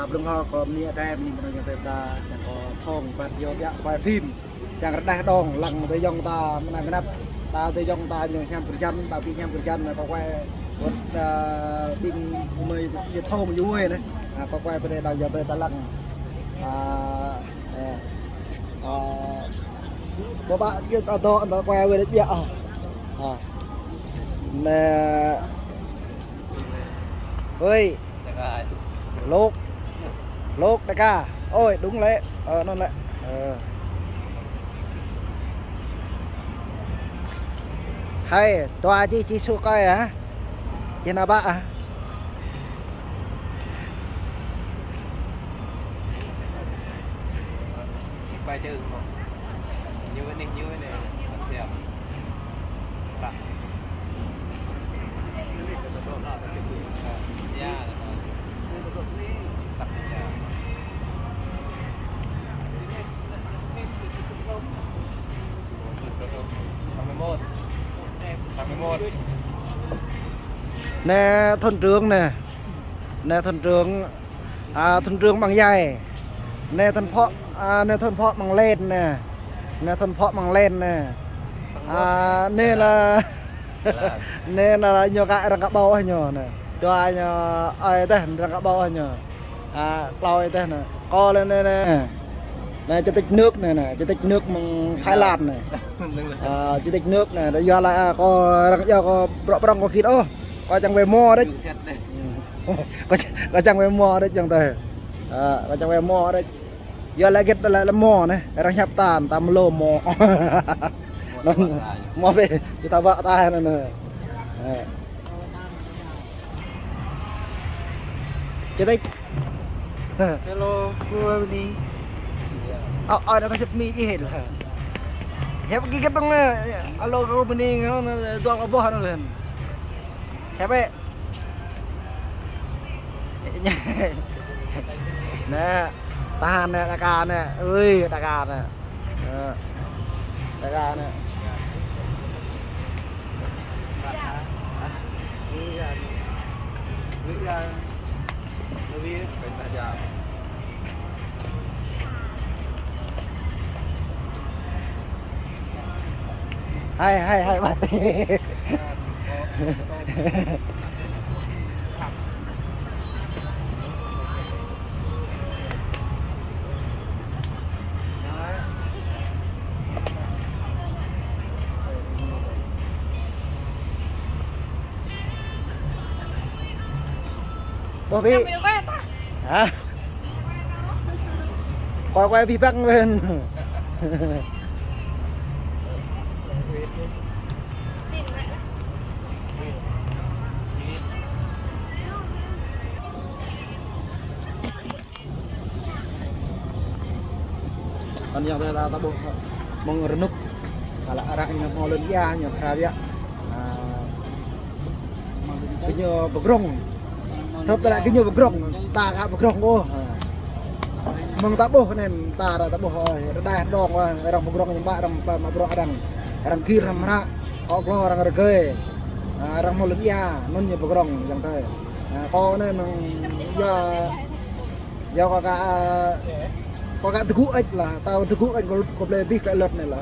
belum ho ko ni ada ni mana yang ta yang ko thong pat yo ya quay phim chẳng ra đai đòn lằng tới dòng ta này mới nắp ta tới dòng ta nhiều xem phần chân ta bị xem phần chân là có quay một pin mười nhiệt thô mà vui này có quay bên đây đầu giờ tới ta lằng có bạn kia ta quay về đấy bịa nè ơi lốt đại ca ôi đúng lẽ nó lại hay tòa chi su coi hả trên nào bạn à bài chơi như vậy như vậy này đẹp đặt nè thôn trưởng nè thôn trưởng bằng dây nè thôn phọ bằng lên nè thôn phọ bằng lên nè nên là nhiều cái răng cặp bao hay nhờ nè cho ai nhờ ai tên răng cặp bao hay nhờ lòi tên nè co lên đây nè này chủ tịch nước này nè chủ tịch nước bằng Thái Lan này chủ tịch nước này để do lại có răng có kít ô có chẳng về mò đấy có chẳng về mò đấy chẳng tề có chẳng về mò đấy do lại kết lại là mò này răng nhập tàn tam lô mò mò về kita vợ ta này nè chủ tịch hello good evening ai đã chụp mi gì hết hả? Hẹp cái tông này, alo cái opening nó doang cái bó nó lên. Hẹp ấy. Nè, tahan nè, đại ca nè, ơi đại ca nè, đại ca nè. Hai bạn. Bố Vy. Hả? Quay Vy Bắc lên. Còn yang ta mong renuk kalau arahnya mau lendia nya kravia kinyo begrong rop ta kinyo begrong ta ka begrong ô mong ta boh nen ta ta boh dah dong wa orang begrong nyembak orang ma bro orang kir ramra kok orang rege orang mau lendia non nya begrong yang ta ko nen do kakak có cả thực ách là tao thực ách có lebih cái luật này là